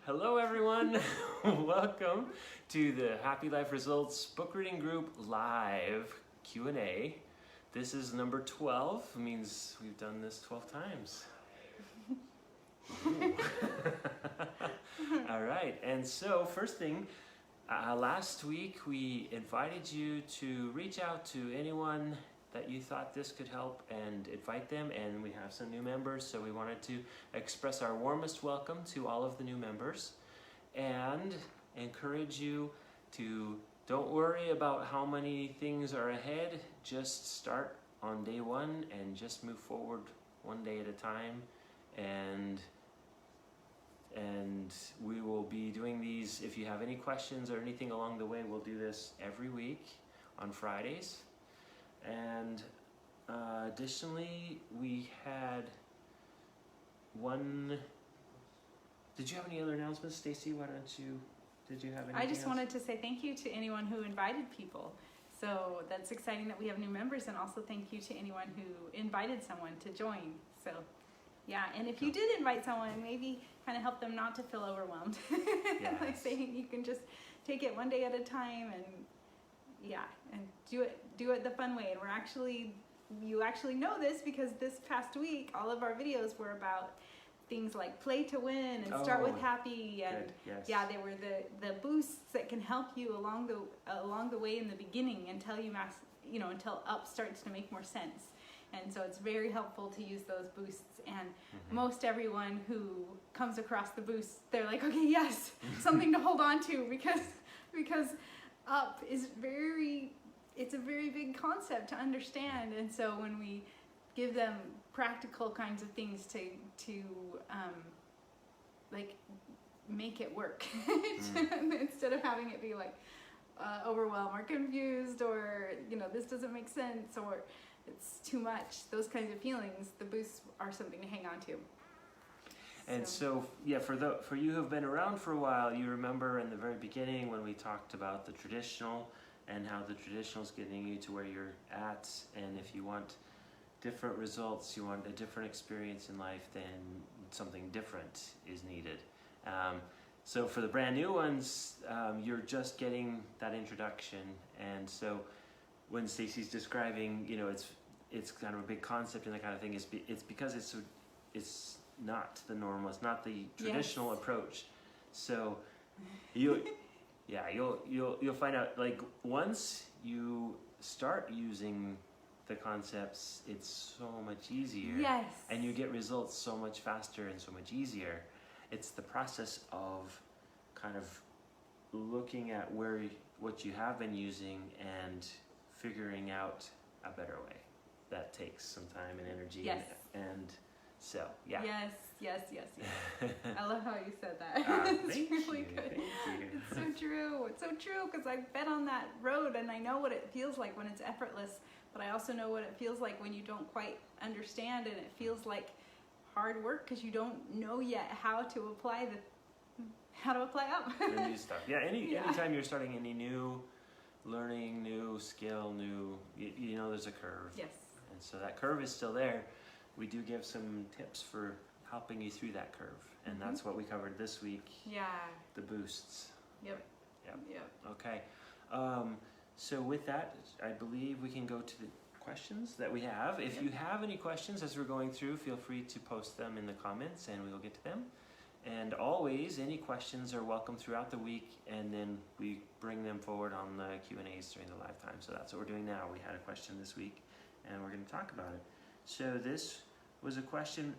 Hello everyone, welcome to the Happy Life Results Book Reading Group Live Q&A. This is number 12, it means we've done this 12 times. All right, and so first thing, last week we invited you to reach out to anyone that you thought this could help and invite them, and we have some new members, so we wanted to express our warmest welcome to all of the new members and encourage you to don't worry about how many things are ahead, just start on day one and just move forward one day at a time, and we will be doing these. If you have any questions or anything along the way, we'll do this every week on Fridays. And additionally, we had one. Did you have any other announcements, Stacy? Why don't you? Did you have anything I just else? wanted to say thank you to anyone who invited people. So that's exciting that we have new members, and also thank you to anyone who invited someone to join. So yeah, and if you did invite someone, maybe kind of help them not to feel overwhelmed. Yes. Like saying you can just take it one day at a time, and yeah, and do it the fun way. And you actually know this because this past week all of our videos were about things like play to win and start with happy, and Good, yes. yeah, they were the boosts that can help you along the way in the beginning until until up starts to make more sense. And so it's very helpful to use those boosts, and most everyone who comes across the boosts, they're like, okay, yes, something to hold on to, because up is it's a very big concept to understand. And so when we give them practical kinds of things to like make it work, instead of having it be like overwhelmed or confused, or this doesn't make sense, or it's too much, those kinds of feelings, the boosts are something to hang on to. And so yeah, for you who've been around for a while, you remember in the very beginning when we talked about the traditional and how the traditional is getting you to where you're at, and if you want different results, you want a different experience in life, then something different is needed. So for the brand new ones, you're just getting that introduction, and so when Stacy's describing, it's kind of a big concept and that kind of thing, it's because it's not the normal, it's not the traditional approach. So you'll find out, like, once you start using the concepts, it's so much easier. Yes. And you get results so much faster and so much easier. It's the process of kind of looking at what you have been using and figuring out a better way. That takes some time and energy. Yes. And so, yeah. Yes. I love how you said that. It's Thank really you, good. thank you. It's so true. It's so true, because I've been on that road and I know what it feels like when it's effortless, but I also know what it feels like when you don't quite understand, and it feels like hard work because you don't know yet how to apply up. The new stuff. Yeah, anytime you're starting any new learning, new skill, there's a curve. Yes. And so that curve is still there. We do give some tips for helping you through that curve, and that's what we covered this week. Yeah. The boosts. Yep. Okay. So with that, I believe we can go to the questions that we have. If you have any questions as we're going through, feel free to post them in the comments and we will get to them. And always, any questions are welcome throughout the week, and then we bring them forward on the Q&As during the live time. So that's what we're doing now. We had a question this week, and we're going to talk about it. So this was a question.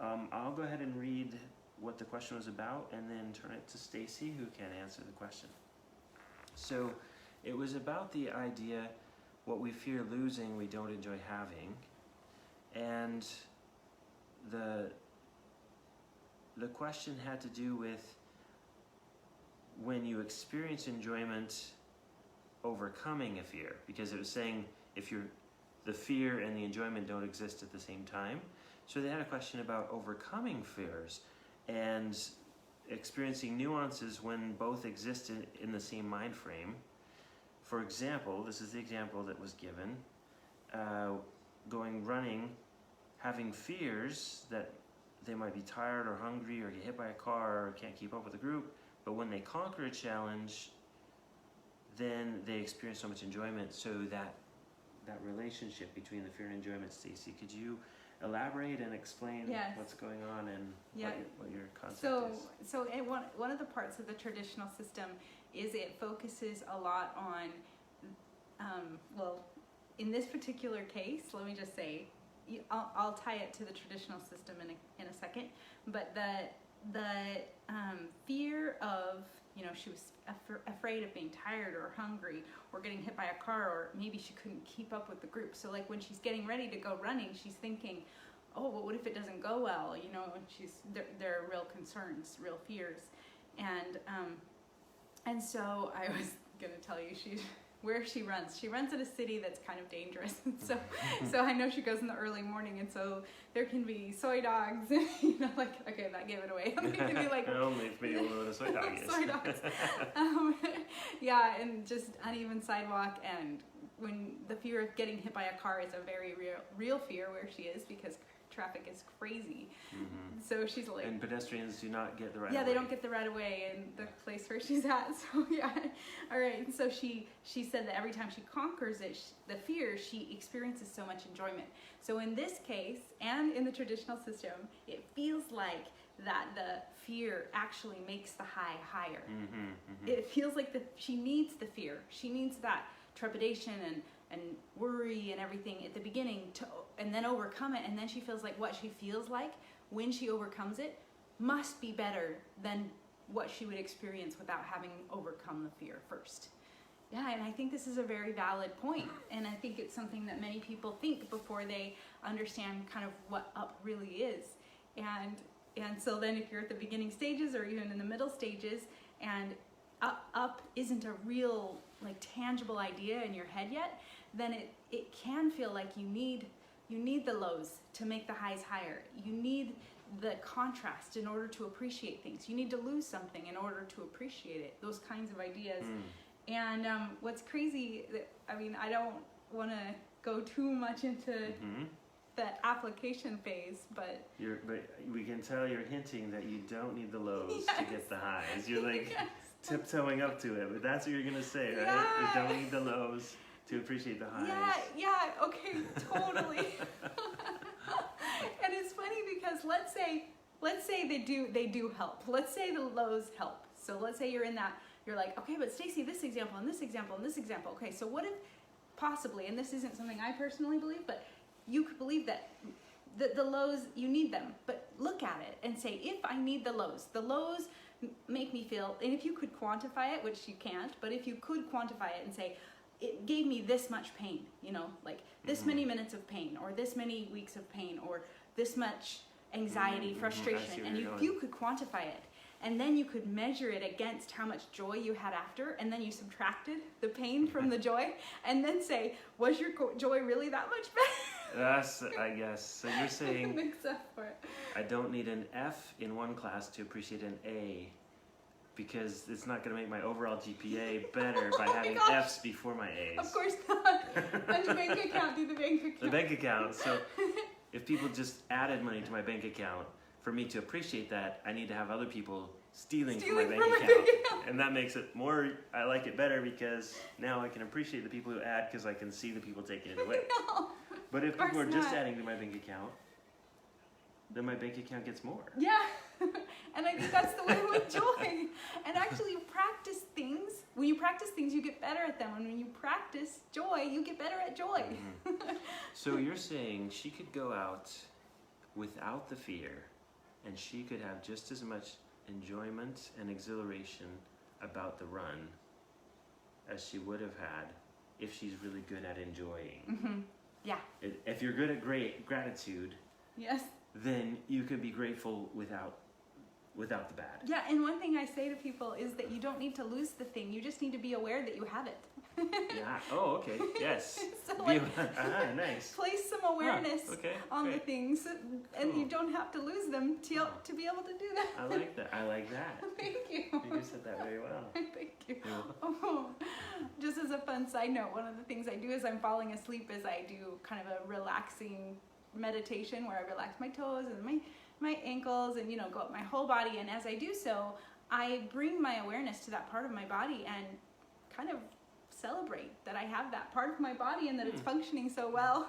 I'll go ahead and read what the question was about, and then turn it to Stacy, who can answer the question. So it was about the idea, what we fear losing, we don't enjoy having. And the question had to do with when you experience enjoyment, overcoming a fear, because it was saying the fear and the enjoyment don't exist at the same time. So they had a question about overcoming fears and experiencing nuances when both exist in the same mind frame. For example, this is the example that was given, going running, having fears that they might be tired or hungry or get hit by a car or can't keep up with the group, but when they conquer a challenge, then they experience so much enjoyment. So that relationship between the fear and enjoyment, Stacy, could you elaborate and explain Yes. what's going on and Yeah. what your concept So, is? so one of the parts of the traditional system is it focuses a lot on, well, in this particular case, let me just say, I'll tie it to the traditional system in a second, but the fear of, you know, she was afraid of being tired or hungry or getting hit by a car, or maybe she couldn't keep up with the group. So like when she's getting ready to go running, she's thinking, oh, well, what if it doesn't go well? You know, there are real concerns, real fears. And so I was gonna tell you where she runs at a city that's kind of dangerous. And so I know she goes in the early morning, and so there can be soy dogs, and, you know, like, okay, that gave it away. There can be like only if people know what a soy dog is. soy dogs. Yeah, and just uneven sidewalk, and when the fear of getting hit by a car is a very real fear where she is, because traffic is crazy. So she's like, and pedestrians do not get the right of way. they don't get the right of way in the place where she's at. So yeah, all right. So she said that every time she conquers it, the fear, she experiences so much enjoyment. So in this case, and in the traditional system, it feels like that the fear actually makes the high higher. It feels like she needs the fear. She needs that trepidation and worry and everything at the beginning and then overcome it, and then she feels like what she feels like when she overcomes it must be better than what she would experience without having overcome the fear first. Yeah, and I think this is a very valid point, and I think it's something that many people think before they understand kind of what up really is. And so then if you're at the beginning stages or even in the middle stages, and up isn't a real, like, tangible idea in your head yet, then it can feel like you need the lows to make the highs higher. You need the contrast in order to appreciate things. You need to lose something in order to appreciate it. Those kinds of ideas. And what's crazy, I mean, I don't want to go too much into the application phase, but we can tell you're hinting that you don't need the lows to get the highs. You're like yes. tiptoeing up to it, but that's what you're gonna say, right? Yeah. You don't need the lows to appreciate the highs. Yeah, okay, totally. And it's funny because let's say they do help. Let's say the lows help. So let's say you're in that, you're like, okay, but Stacy, this example and this example and this example. Okay, so what if possibly, and this isn't something I personally believe, but you could believe that the lows, you need them, but look at it and say, if I need the lows make me feel, and if you could quantify it, which you can't, but if you could quantify it and say, it gave me this much pain, you know, like this many minutes of pain, or this many weeks of pain, or this much anxiety, frustration, and if you could quantify it, and then you could measure it against how much joy you had after, and then you subtracted the pain from the joy, and then say, was your joy really that much better? That's, I guess. So you're saying Makes up for it. I don't need an F in one class to appreciate an A, because it's not going to make my overall GPA better by having gosh. Fs before my As. Of course not. And the bank account, do the bank account. The bank account. So if people just added money to my bank account, for me to appreciate that, I need to have other people stealing from my bank account. And that makes it more, I like it better, because now I can appreciate the people who add, because I can see the people taking it away. No. But if Of course people are just not. adding to my bank account, then my bank account gets more. Yeah, and I think that's the way with joy. And actually, you practice things. When you practice things, you get better at them. And when you practice joy, you get better at joy. So you're saying she could go out without the fear, and she could have just as much enjoyment and exhilaration about the run as she would have had if she's really good at enjoying. Yeah. If you're good at gratitude, Yes. then you can be grateful without the bad. Yeah, and one thing I say to people is that you don't need to lose the thing. You just need to be aware that you have it. Yeah. Oh, okay. Yes. So Be- like, nice. place some awareness Okay. on Great. the things, and Cool. you don't have to lose them to be able to do that. I like that. I like that. Thank you. You said that very well. Thank you. You're welcome. Oh, just as a fun side note, one of the things I do as I'm falling asleep is I do kind of a relaxing meditation where I relax my toes and my ankles and, you know, go up my whole body. And as I do so, I bring my awareness to that part of my body and kind of celebrate that I have that part of my body and that it's functioning so well.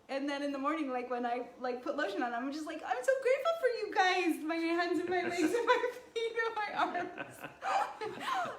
And then in the morning, like when I like put lotion on, I'm just like, I'm so grateful for you guys, my hands and my legs and my feet and my arms.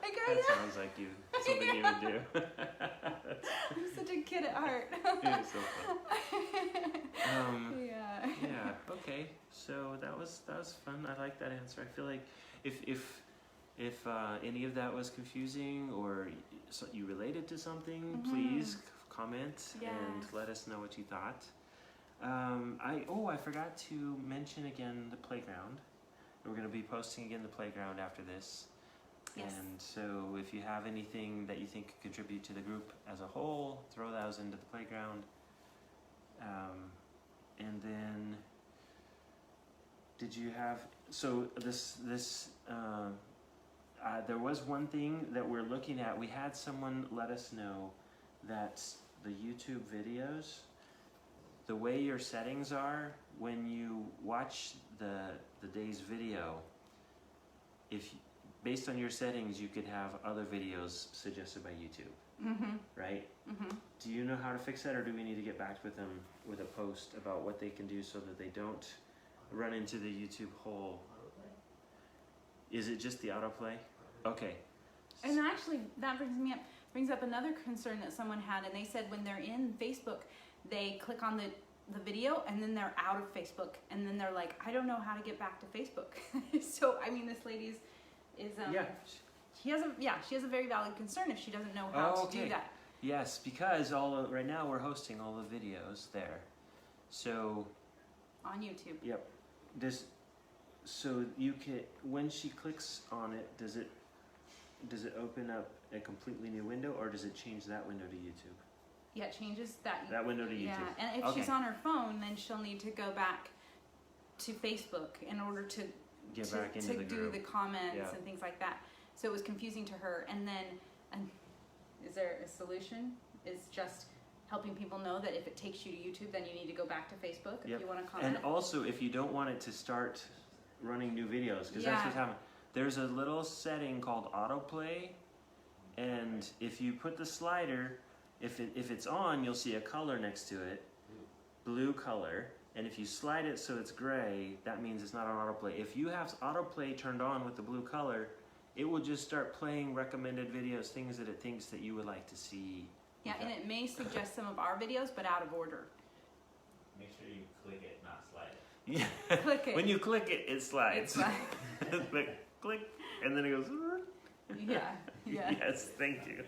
Like, That sounds like you. Something you would do. I'm such a kid at heart. You're so fun. Yeah. Yeah. Okay. So that was fun. I like that answer. I feel like if any of that was confusing or you related to something, please comment and let us know what you thought. I forgot to mention again the playground. We're going to be posting again the playground after this. Yes. And so if you have anything that you think could contribute to the group as a whole, throw those into the playground. And then, did you have, so there was one thing that we're looking at. We had someone let us know that the YouTube videos, the way your settings are, when you watch the day's video, based on your settings, you could have other videos suggested by YouTube, right? Do you know how to fix that, or do we need to get back with them with a post about what they can do so that they don't run into the YouTube hole? Is it just the autoplay? Okay. And actually, that brings up another concern that someone had, and they said when they're in Facebook, they click on the video and then they're out of Facebook, and then they're like, I don't know how to get back to Facebook. So I mean, this lady she has a very valid concern if she doesn't know how to do that. Yes, because right now we're hosting all the videos there, so on YouTube. Yep. So you can, when she clicks on it, does it open up a completely new window, or does it change that window to YouTube? Yeah, it changes that window to YouTube. Yeah, and if she's on her phone, then she'll need to go back to Facebook in order to get back into the do group. the comments and things like that. So it was confusing to her. And is there a solution? Is just helping people know that if it takes you to YouTube, then you need to go back to Facebook if you want to comment. And also, if you don't want it to start running new videos, because that's what's happening. There's a little setting called autoplay, and if you put the slider, if it's on, you'll see a color next to it, blue color, and if you slide it so it's gray, that means it's not on autoplay. If you have autoplay turned on with the blue color, it will just start playing recommended videos, things that it thinks that you would like to see. Yeah, and it may suggest some of our videos, but out of order. Make sure you click it, not slide it. Yeah. Click it. When you click it, it slides. Click, and then it goes. Yeah. Yes, thank you.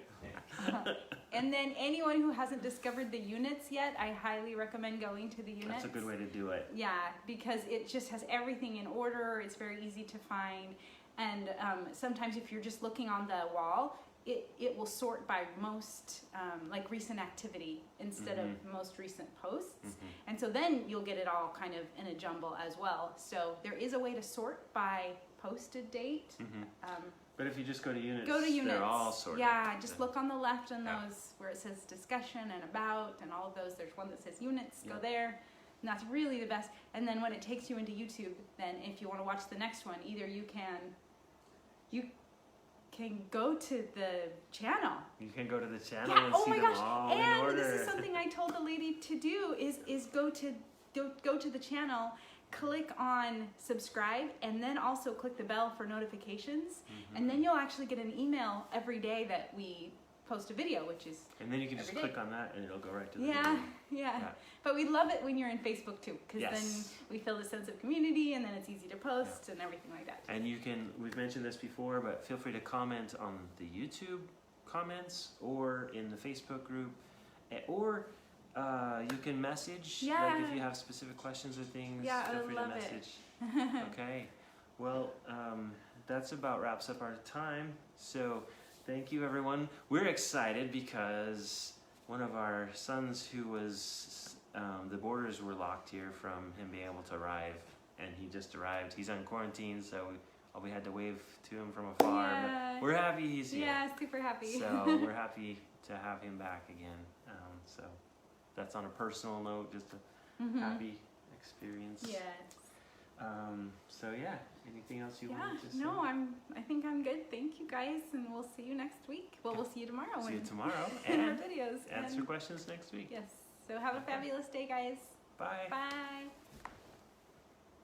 And then anyone who hasn't discovered the units yet, I highly recommend going to the units. That's a good way to do it. Yeah, because it just has everything in order. It's very easy to find. And sometimes if you're just looking on the wall, it will sort by most like recent activity instead of most recent posts. And so then you'll get it all kind of in a jumble as well. So there is a way to sort by posted date. But if you just go to units, they're all sorted. Yeah, just look on the left on those where it says discussion and about and all of those. There's one that says units, go there. And that's really the best. And then when it takes you into YouTube, then if you want to watch the next one, either you can go to the channel. You can go to the channel Yeah, and oh see my them gosh. all in And order. this is something I told the lady to do is go to the channel, click on subscribe, and then also click the bell for notifications. And then you'll actually get an email every day that we post a video, which is and then you can just every click on that and it'll go right to the yeah, video. yeah. But we love it when you're in Facebook too, because then we feel the sense of community, and then it's easy to post and everything like that. And you can, we've mentioned this before, but feel free to comment on the YouTube comments or in the Facebook group, or you can message, like if you have specific questions or things, feel free to message. Okay, well, that's about wraps up our time. So thank you, everyone. We're excited because one of our sons who was, the borders were locked here from him being able to arrive, and he just arrived. He's on quarantine, so we had to wave to him from afar. Yeah. But we're happy he's here. Yeah, super happy. So we're happy to have him back again. So that's on a personal note, just a happy experience. Yes. So yeah, anything else you Yeah, wanted to say? no, I think I'm good. Thank you guys, and we'll see you next week. Well, we'll see you tomorrow. See you in- tomorrow in our and videos. answer And questions next week. yes. So have a Okay. fabulous day, guys. Bye. Bye.